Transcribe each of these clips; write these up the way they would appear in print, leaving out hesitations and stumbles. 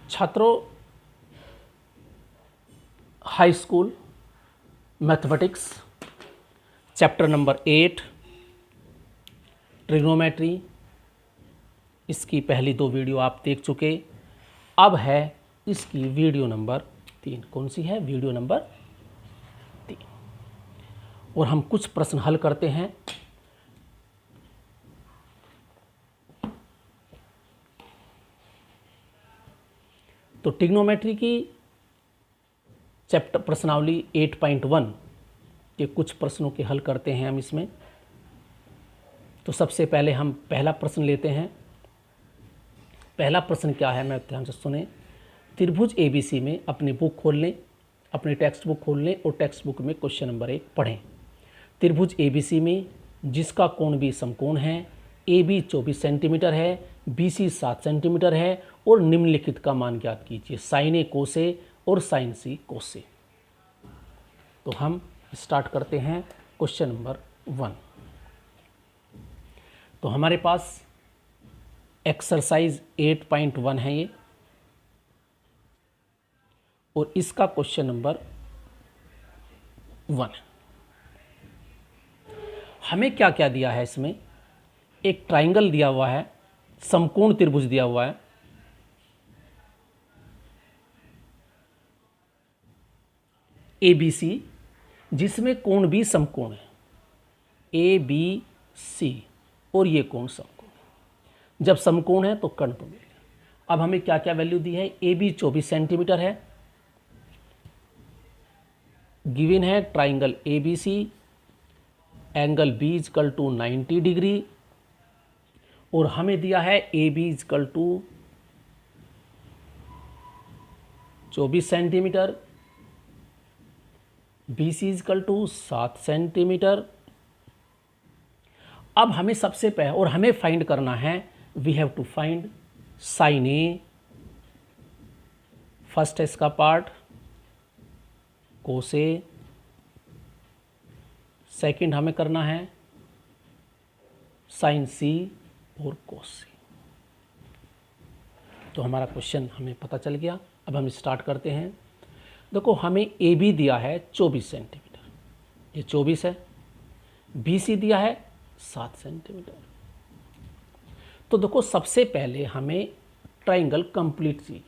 छात्रों, high school mathematics chapter number 8 trigonometry, इसकी पहली 2 वीडियो आप देख चुके। अब है इसकी वीडियो नंबर 3। कौन सी है? Video number 3। और हम कुछ प्रश्न हल करते हैं। तो ट्रिग्नोमेट्री की चैप्टर प्रश्नावली 8.1 के कुछ प्रश्नों के हल करते हैं हम इसमें। तो सबसे पहले हम पहला प्रश्न लेते हैं। पहला प्रश्न क्या है, मैं ध्यान से सुने। त्रिभुज ABC में अपनी बुक खोल लें, अपनी टेक्स्ट बुक खोल लें और टेक्स्ट बुक में क्वेश्चन नंबर 1 पढ़ें। त्रिभुज ABC में जिसका कोण भी समकोण है, AB 24 सेंटीमीटर है, BC 7 सेंटीमीटर है और निम्नलिखित का मान ज्ञात कीजिए, साइन A कोस A और साइन C कोस A। तो हम स्टार्ट करते हैं क्वेश्चन नंबर 1। तो हमारे पास एक्सरसाइज 8.1 है ये, और इसका क्वेश्चन नंबर 1। हमें क्या क्या दिया है इसमें? एक ट्राइंगल दिया हुआ है, समकोण त्रिभुज दिया हुआ है, ABC, जिसमें कोण भी समकोण है, ABC, और ये कोण समकोण है। जब समकोण है तो कर्ण तो मिल गया। अब हमें क्या क्या वैल्यू दी है? AB 24 सेंटीमीटर है, गिवन है triangle ABC, angle B equal to 90 degree, और हमें दिया है AB equal to 24 centimetre, BC equal to 7 centimetre. अब हमें सबसे पहले, और हमें फाइंड करना है, we have to find sine A, first है इसका पार्ट, कोस A, सेकंड हमें करना है साइन C और कोस C। तो हमारा क्वेश्चन हमें पता चल गया। अब हम स्टार्ट करते हैं। देखो, हमें AB दिया है 24 सेंटीमीटर, ये 24 है। BC दिया है 7 सेंटीमीटर। तो देखो, सबसे पहले हमें ट्राइंगल कंप्लीट चाहिए,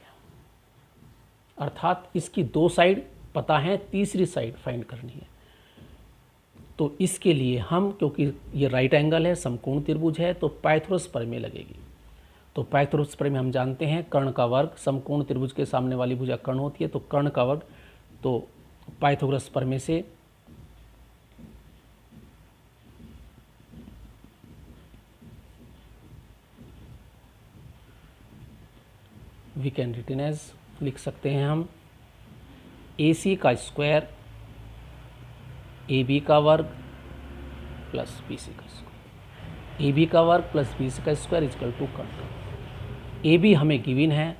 अर्थात इसकी 2 साइड पता है, तीसरी साइड फाइंड करनी है। तो इसके लिए हम, क्योंकि ये राइट एंगल है, समकोण त्रिभुज है, तो पाइथागोरस प्रमेय लगेगी। तो पाइथागोरस प्रमेय हम जानते हैं, कर्ण का वर्ग, समकोण त्रिभुज के सामने वाली भुजा कर्ण होती है, तो कर्ण का वर्ग। तो पाइथागोरस प्रमेय से वी कैन रिटन एज, लिख सकते हैं हम, AC का स्क्वायर AB का वर्ग प्लस BC का स्क्वायर, AB का वर्ग प्लस BC का स्क्वायर इजकल टू कर्ण। AB हमें गिवन है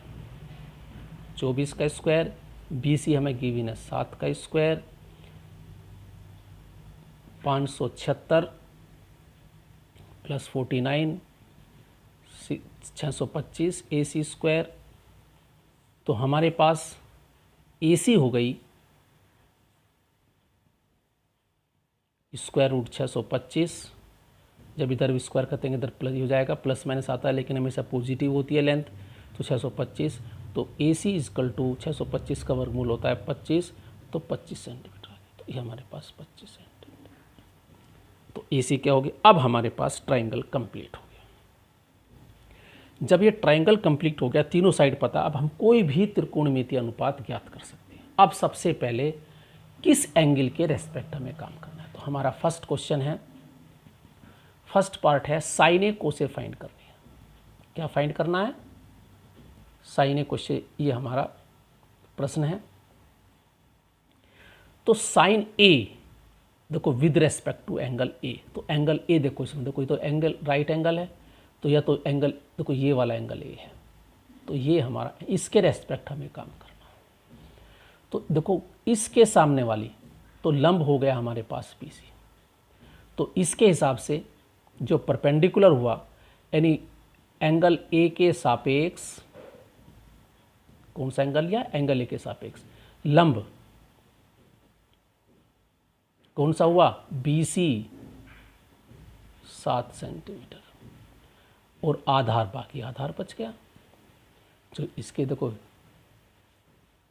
24 का स्क्वायर, BC हमें गिवन है 7 का स्क्वायर, 576 प्लस 49 625 AC स्क्वायर। तो हमारे पास AC हो गई स्क्वायर रूट 625। जब इधर स्क्वायर करते हैं इधर प्लस हो जाएगा, प्लस माइनस आता है लेकिन हमेशा पॉजिटिव होती है लेंथ, तो 625। तो AC इजकल टू 625 का वर्गमूल होता है 25, तो 25 सेंटीमीटर आ गया। तो ये हमारे पास 25 सेंटीमीटर। तो AC क्या हो गया? अब हमारे पास ट्राइंगल कंप्लीट हो गया। जब ये ट्राइंगल कंप्लीट हो गया, तीनों साइड पता, अब हम कोई भी त्रिकोणमितीय अनुपात ज्ञात कर सकते हैं। अब सबसे पहले किस एंगल के रेस्पेक्ट हमें काम करना है? तो हमारा फर्स्ट क्वेश्चन है, फर्स्ट पार्ट है sine A cos A find करनी है। क्या फाइंड करना है? साइन A कोस A, ये हमारा प्रश्न है। तो साइन A देखो with respect to angle A, तो एंगल A देखो, इसमें देखो ये तो एंगल राइट एंगल है, तो या तो एंगल देखो ये वाला एंगल A है, तो ये हमारा, इसके रेस्पेक्ट हमें काम करना है। तो देखो इसके सामने वाली तो लंब हो गया हमारे पास BC, तो इसके हिसाब से जो परपेंडिकुलर हुआ, यानी एंगल A के सापेक्ष कौन सा एंगल लिया? एंगल ए के सापेक्ष। लंब कौन सा हुआ? BC 7 centimetre. और आधार, बाकी आधार बच गया। तो इसके देखो,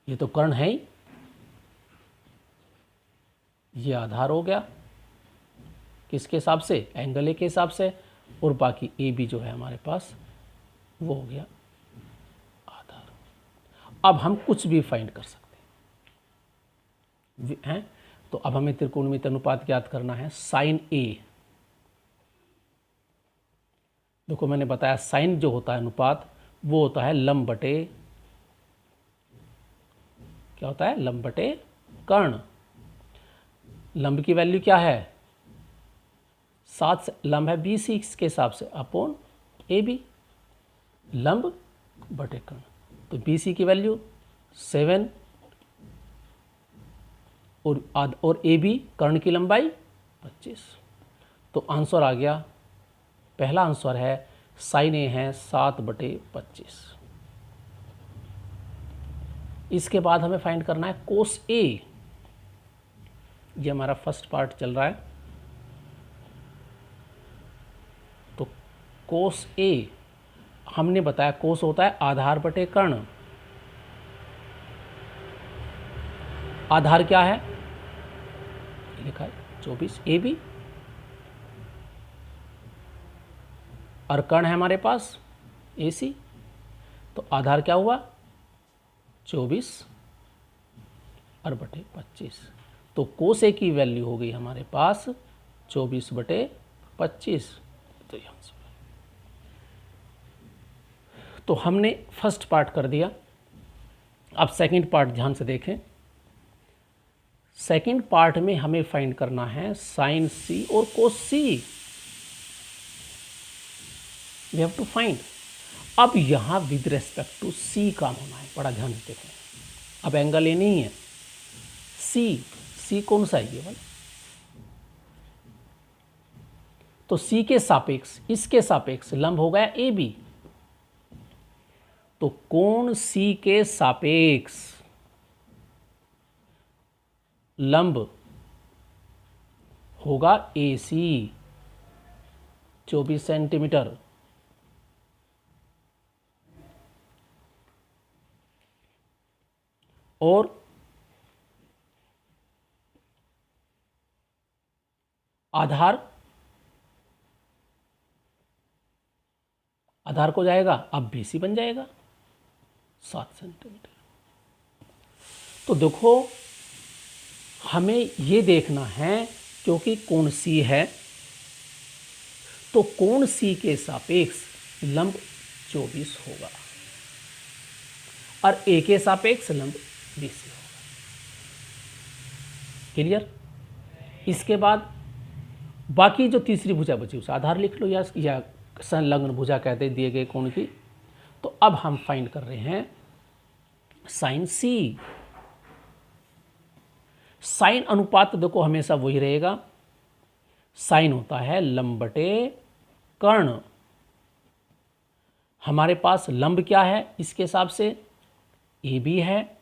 ये तो कर्ण है ही, ये आधार हो गया किसके हिसाब से? एंगल ए के हिसाब से। और बाकी ए बी जो है हमारे पास वो हो गया आधार। अब हम कुछ भी फाइंड कर सकते हैं। तो अब हमें त्रिकोणमिति अनुपात ज्ञात करना है। साइन ए, देखो मैंने बताया साइन जो होता है अनुपात वो होता है लंब बटे, क्या होता है? लंब बटे कर्ण। लंब की वैल्यू क्या है? 7, लंब है BC के हिसाब से अपॉन AB, लंब बटे कर्ण। तो BC की वैल्यू 7 और AB कर्ण की लंबाई 25। तो आंसर आ गया, पहला आंसर है साइन ए है 7/25। इसके बाद हमें फाइंड करना है कोस ए। ये हमारा फर्स्ट पार्ट चल रहा है। तो कोस ए हमने बताया कोस होता है आधार बटे कर्ण। आधार क्या है? लिखा है 24 AB, और कर्ण है हमारे पास AC। तो आधार क्या हुआ? 24 और बटे 25। तो कोस ए की वैल्यू हो गई हमारे पास 24/25। तो यहाँ से तो हमने फर्स्ट पार्ट कर दिया। अब सेकंड पार्ट ध्यान से देखें। सेकंड पार्ट में हमें फाइंड करना है साइन C और cos C। We have to find. अब यहाँ विद रेस्पेक्ट टू C काम होना है, बड़ा ध्यान से देखें। अब एंगल ए नहीं है, C कौन सा है? ये वाला। तो C के सापेक्ष, इसके सापेक्ष लंब हो गया AB। तो कोण C के सापेक्ष लंब होगा AC 24 सेंटीमीटर। और आधार को जाएगा, अब BC बन जाएगा 7 सेंटीमीटर। तो देखो हमें ये देखना है, क्योंकि कोण C है तो कोण C के सापेक्ष लंब 24 होगा और A के सापेक्ष लंब BC होगा। क्लियर? इसके बाद बाकी जो तीसरी भुजा बची उसे आधार लिख लो या संलग्न भुजा कहते दिए गए कोण की। तो अब हम फाइंड कर रहे हैं साइन C। साइन अनुपात तो देखो हमेशा वही रहेगा, साइन होता है लंब बटे कर्ण। हमारे पास लंब क्या है इसके हिसाब से? AB है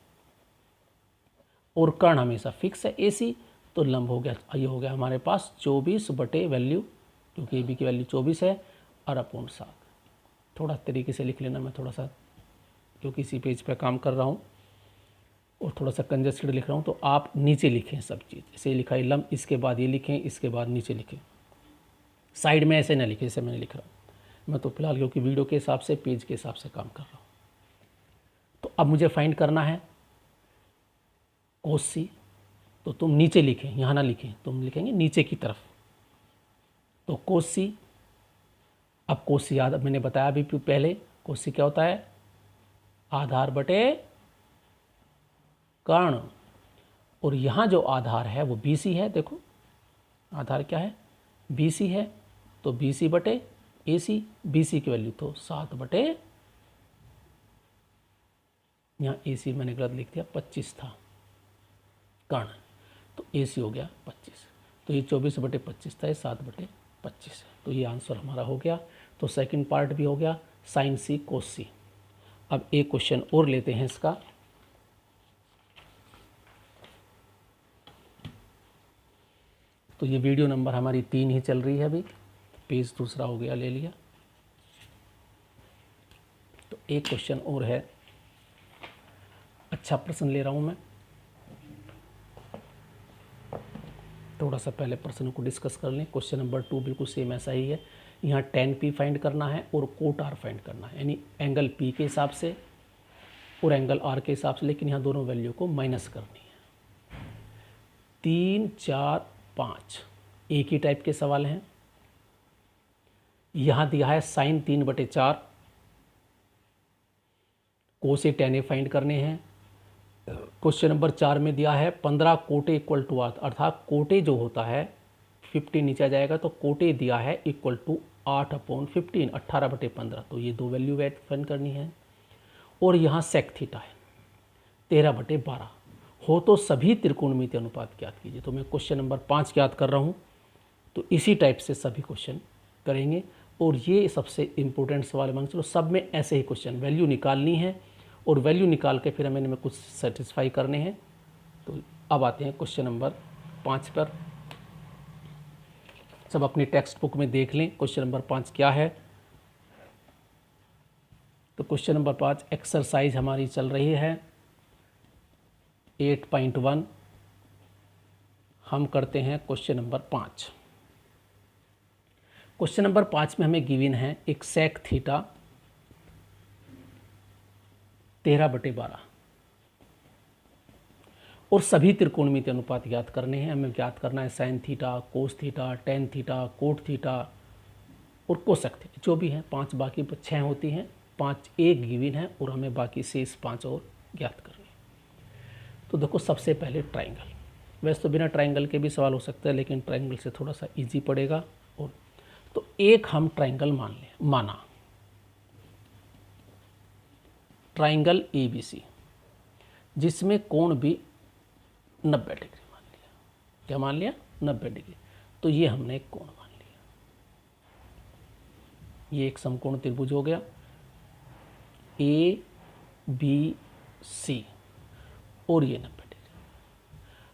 और कर्ण हमेशा फिक्स है AC। तो लंब हो गया, ये हो गया हमारे पास 24 बटे वैल्यू, क्योंकि AB की वैल्यू 24 है, और अपॉन 7। थोड़ा तरीके से लिख लेना, मैं थोड़ा सा क्योंकि इसी पेज पे काम कर रहा हूँ और थोड़ा सा कंजस्टेड लिख रहा हूँ। तो आप नीचे लिखें सब चीज़, जैसे लिखा है लंब, इसके बाद ये लिखें, इसके बाद नीचे लिखें। साइड में ऐसे ना लिखें जैसे मैंने लिख रहा हूँ। मैं तो फिलहाल क्योंकि वीडियो के हिसाब से, पेज के हिसाब से काम कर रहा हूँ। तो अब मुझे फाइंड करना है कोस C। तो तुम नीचे लिखें, यहाँ ना लिखें, तुम लिखेंगे नीचे की तरफ। तो कोस C। अब कोस C याद मैंने बताया अभी पहले, कोस C क्या होता है? आधार बटे कर्ण। और यहाँ जो आधार है वो BC है। देखो आधार क्या है? BC है। तो BC बटे AC, BC की वैल्यू तो 7 बटे, यहाँ AC मैंने गलत लिख दिया, 25 था कर्ण, तो AC हो गया 25। तो ये 24/25 था, ये 7/25 है। तो ये आंसर हमारा हो गया। तो सेकंड पार्ट भी हो गया साइन C कोस C। अब एक क्वेश्चन और लेते हैं इसका। तो ये वीडियो नंबर हमारी 3 ही चल रही है अभी, पेज दूसरा हो गया, ले लिया। तो एक क्वेश्चन और है, अच्छा प्रश्न ले रहा हूँ मैं। थोड़ा सा पहले प्रश्न को डिस्कस कर लें। क्वेश्चन नंबर 2 बिल्कुल सेम ऐसा ही है। यहाँ tan P फाइंड करना है और कोट R फाइंड करना है, यानी एंगल P के हिसाब से और एंगल R के हिसाब से, लेकिन यहाँ दोनों वैल्यू को माइनस करनी है। 3, 4, 5 एक ही टाइप के सवाल हैं। यहाँ दिया है साइन 3/4, कोसे tan A फाइंड करने हैं। क्वेश्चन नंबर 4 में दिया है 15 कोटे इक्वल टू 8, अर्थात कोटे जो होता है 50 नीचे आ जाएगा, तो कोटे दिया है इक्वल टू 8/15, 18/15। तो ये दो वैल्यू फाइंड करनी है। और यहाँ सेक थीटा है 13/12। हो तो सभी त्रिकोणमितीय अनुपात ज्ञात कीजिए। तो मैं क्वेश्चन नंबर 5 ज्ञात कर रहा हूँ, तो इसी टाइप से सभी क्वेश्चन करेंगे। और ये सबसे इम्पोर्टेंट सवाल मान चलो, सब में ऐसे ही क्वेश्चन, वैल्यू निकालनी है और वैल्यू निकाल के फिर हमें इनमें कुछ सेटिस्फाई करने हैं। तो अब आते हैं क्वेश्चन नंबर 5 पर। सब अपनी टेक्स्ट बुक में देख लें क्वेश्चन नंबर 5 क्या है। तो क्वेश्चन नंबर 5 एक्सरसाइज हमारी चल रही है 8.1। हम करते हैं क्वेश्चन नंबर 5। क्वेश्चन नंबर 5 में हमें गिवन है एक सेक थीटा 13/12 और सभी त्रिकोणमितीय अनुपात ज्ञात करने हैं। हमें ज्ञात करना है sine theta, cos theta, tan theta, cot theta और कोसेक थीटा, जो भी हैं 5, बाकी 6 होती हैं। 5 एक गिवन है और हमें बाकी शेष 5 और ज्ञात करने हैं। तो देखो सबसे पहले ट्राइंगल, वैसे तो बिना ट्राइंगल के भी सवाल हो सकता है, लेकिन ट्राइंगल से थोड़ा सा इजी पड़ेगा। और तो एक हम ट्राइंगल माना ट्राइंगल ABC, जिसमें कोण भी 90 डिग्री मान लिया। क्या मान लिया? 90 डिग्री। तो ये हमने एक कोण मान लिया। ये एक समकोण त्रिभुज हो गया ABC और ये 90 डिग्री।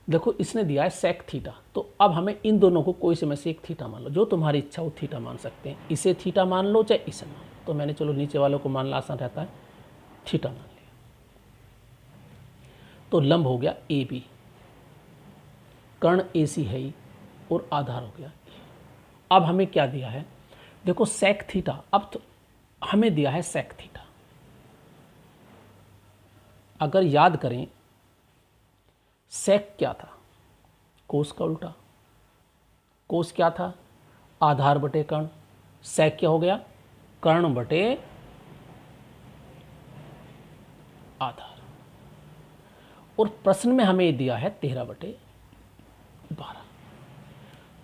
देखो इसने दिया है सेक थीटा, तो अब हमें इन दोनों को कोई से में से एक थीटा मान लो, जो तुम्हारी इच्छा हो थीटा मान सकते हैं। इसे थीटा मान लो चाहे इसे मान लो। तो मैंने चलो नीचे वालों को मानना आसान रहता है, थीटा मान लिया। तो लंब हो गया AB, कर्ण AC है ही और आधार हो गया। अब हमें क्या दिया है? देखो सेक थीटा, अब तो हमें दिया है सेक थीटा। अगर याद करें सेक क्या था? कोस का उल्टा। कोस क्या था? आधार बटे कर्ण। सेक क्या हो गया? कर्ण बटे आधार। और प्रश्न में हमें दिया है 13/12।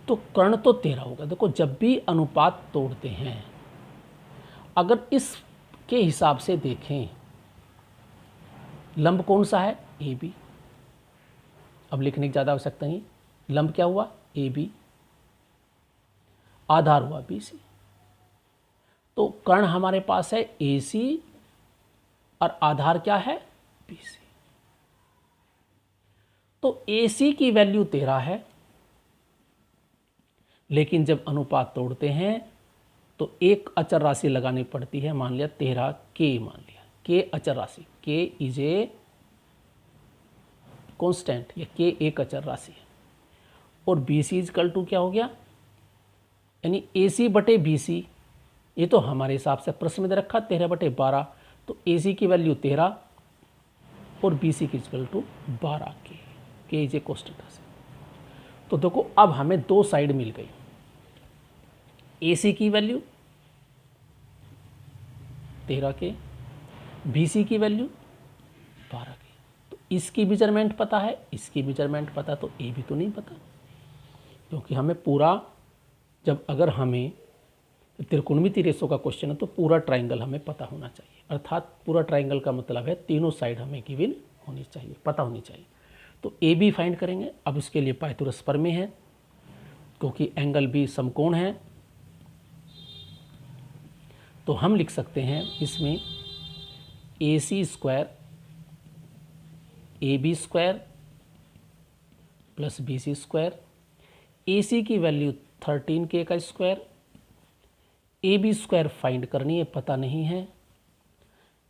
तो कर्ण तो 13 होगा। देखो जब भी अनुपात तोड़ते हैं, अगर इसके हिसाब से देखें, लंब कौन सा है? AB। अब लिखने की ज़्यादा आवश्यकता नहीं। लंब क्या हुआ? AB। आधार हुआ BC। तो कर्ण हमारे पास है AC और आधार क्या है? BC। तो AC की वैल्यू 13 है, लेकिन जब अनुपात तोड़ते हैं तो एक अचर राशि लगानी पड़ती है। मान लिया 13 K, मान लिया K अचर राशि, K इज ए कॉन्स्टेंट, या K एक अचर राशि है। और BC इजकल टू क्या हो गया? यानी AC बटे BC। ये तो हमारे हिसाब से प्रश्न में दे रखा 13/12। तो AC की वैल्यू 13 और BC की equal to 12 K is a constant राशि। तो देखो अब हमें दो साइड मिल गई। AC की वैल्यू 13 K, BC की वैल्यू 12 K। तो इसकी मेजरमेंट पता है, इसकी मेजरमेंट पता, तो A भी तो नहीं पता, क्योंकि हमें पूरा, जब अगर हमें त्रिकोणमितीय रेशो का क्वेश्चन है तो पूरा ट्राइंगल हमें पता होना चाहिए। अर्थात पूरा ट्राइंगल का मतलब है तीनों साइड हमें गिवन होनी चाहिए, पता होनी चाहिए। तो AB फाइंड करेंगे। अब उसके लिए पाइथागोरस प्रमेय है, क्योंकि एंगल B समकोण है। तो हम लिख सकते हैं इसमें AC square AB square plus BC square. AC की वैल्यू 13K का स्क्वायर, AB स्क्वायर फाइंड करनी है, पता नहीं है।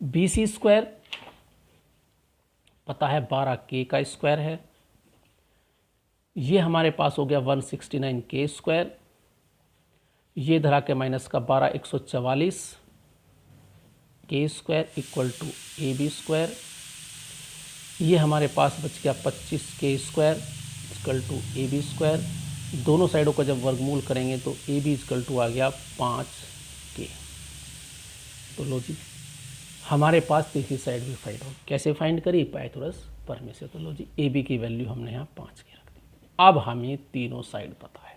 BC स्क्वायर पता है 12K का स्क्वायर है। ये हमारे पास हो गया 169K स्क्वायर। ये धरा के माइनस का 12 144 K square equal to AB square. ये हमारे पास बच गया 25K square equal to AB square. दोनों साइडों का जब वर्गमूल करेंगे तो AB इक्वल टू आ गया 5K। तो लो जी, हमारे पास तीसरी साइड भी फाइंड हो। कैसे फाइंड करी? पाइथागोरस प्रमेय से। तो लो जी, AB की वैल्यू हमने यहाँ 5K रख दी। अब हमें तीनों साइड पता है।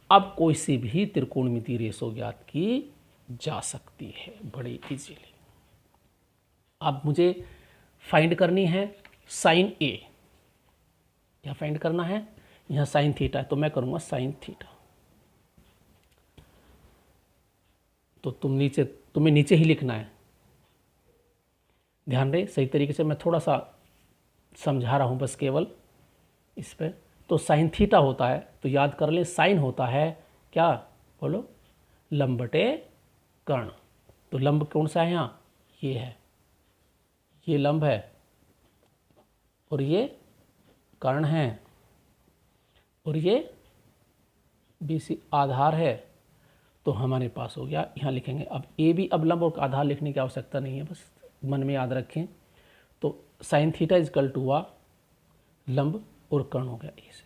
अब कोई सी भी त्रिकोणमितीय रेशो ज्ञात की जा सकती है बड़े इजीली। अब मुझे फाइंड करनी है साइन A। क्या फाइंड करना है? यहाँ साइन थीटा है तो मैं करूँगा साइन थीटा। तो तुम्हें नीचे ही लिखना है। ध्यान रहे, सही तरीके से मैं थोड़ा सा समझा रहा हूँ बस केवल इस पर। तो साइन थीटा होता है तो याद कर ले, साइन होता है क्या? बोलो, लंब बटे कर्ण। तो लंब कौन सा है यहाँ? ये है, ये लंब है और ये कर्ण है और ये BC आधार है। तो हमारे पास हो गया, यहाँ लिखेंगे अब AB। अब लंब और आधार लिखने की आवश्यकता नहीं है, बस मन में याद रखें। तो साइन थीटा इजकल टू हुआ लंब और कर्ण हो गया A से।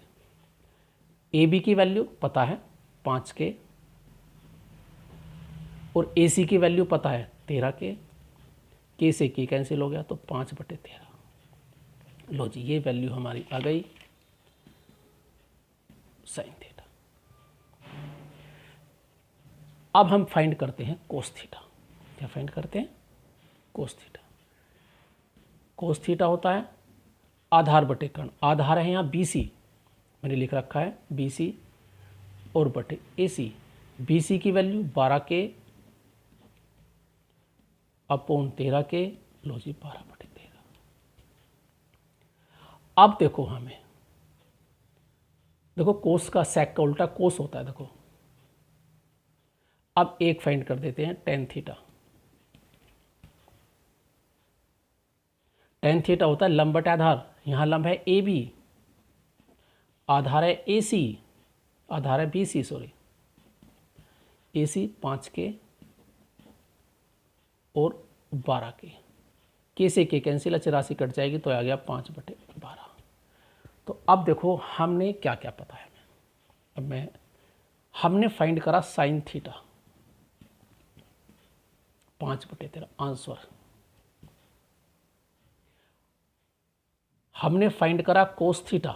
AB की वैल्यू पता है 5K और AC की वैल्यू पता है 13K। K से K कैंसिल हो गया तो 5/13। लो जी, ये वैल्यू हमारी आ गई साइन थीटा। अब हम फाइंड करते हैं कोस थीटा। क्या फाइंड करते हैं? Cos theta. कोस थीटा होता है आधार बटे कर्ण। आधार है यहाँ BC, मैंने लिख रखा है BC और बटे AC। BC की वैल्यू 12K अपॉन 13K। लो जी, 12/13। अब देखो, हमें देखो कोस का सेक का उल्टा कोस होता है। देखो अब एक फाइंड कर देते हैं टेन थीटा। टेन थीटा होता है लंब बटे आधार। यहाँ लंब है AB, आधार है AC, आधार है BC, सॉरी AC 5K और 12K। K से K कैंसिल, 84 कट जाएगी तो आ गया 5/12। तो अब देखो हमने क्या क्या पता है। हमने फाइंड करा साइन थीटा 5/13 आंसर। हमने फाइंड करा कोस थीटा।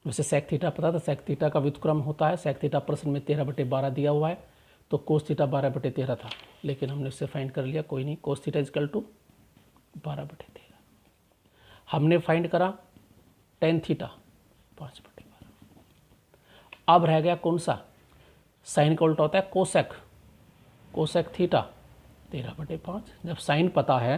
वैसे सेक थीटा पता था, सेक थीटा का व्युत्क्रम होता है। सेक थीटा प्रश्न में 13/12 दिया हुआ है, तो कोस थीटा 12/13 था, लेकिन हमने उससे फाइंड कर लिया, कोई नहीं। Cos theta equal to 12/13। हमने फाइंड करा टेन थीटा 5/12। अब रह गया कौन सा? साइन का उल्टा होता है कोसेक। Cosec theta 13/5। जब साइन पता है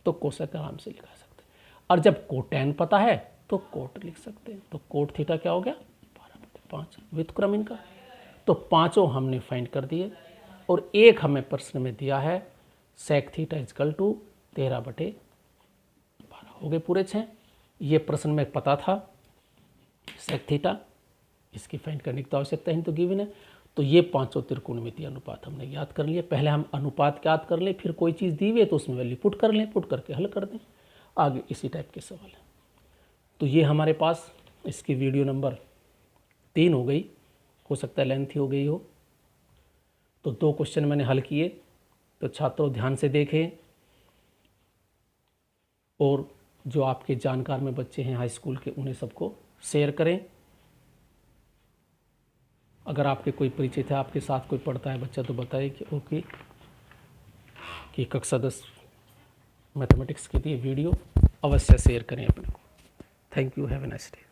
तो कोसेक आराम से लिखा सकते हैं, और जब कोटेन पता है तो कोट लिख सकते हैं। तो कोट थीटा क्या हो गया? 12/5 व्युत्क्रम इनका। तो पांचों हमने फाइंड कर दिए, और एक हमें प्रश्न में दिया है सेक थीटा इजकल टू 13/12। हो गए पूरे 6। ये प्रश्न में पता था सेक थीटा, इसकी फाइंड करने की तो आवश्यकता ही तो गिवन है। तो ये पांचों त्रिकोणमितीय अनुपात हमने याद कर लिए। पहले हम अनुपात याद कर लें, फिर कोई चीज़ दी हुई है तो उसमें वैल्यू पुट कर लें, पुट करके हल कर दें। आगे इसी टाइप के सवाल हैं। तो ये हमारे पास इसकी वीडियो नंबर 3 हो गई, हो सकता है लेंथी हो गई हो। तो 2 क्वेश्चन मैंने हल किए, तो छात्रों ध्यान से देखें, और जो आपके जानकार में बच्चे हैं हाई स्कूल के, उन्हें सबको शेयर करें। अगर आपके कोई परिचित है, आपके साथ कोई पढ़ता है बच्चा, तो बताइए कि ओके कि कक्षा 10 मैथमेटिक्स की थी वीडियो अवश्य शेयर करें अपने को। Thank you, have a nice day.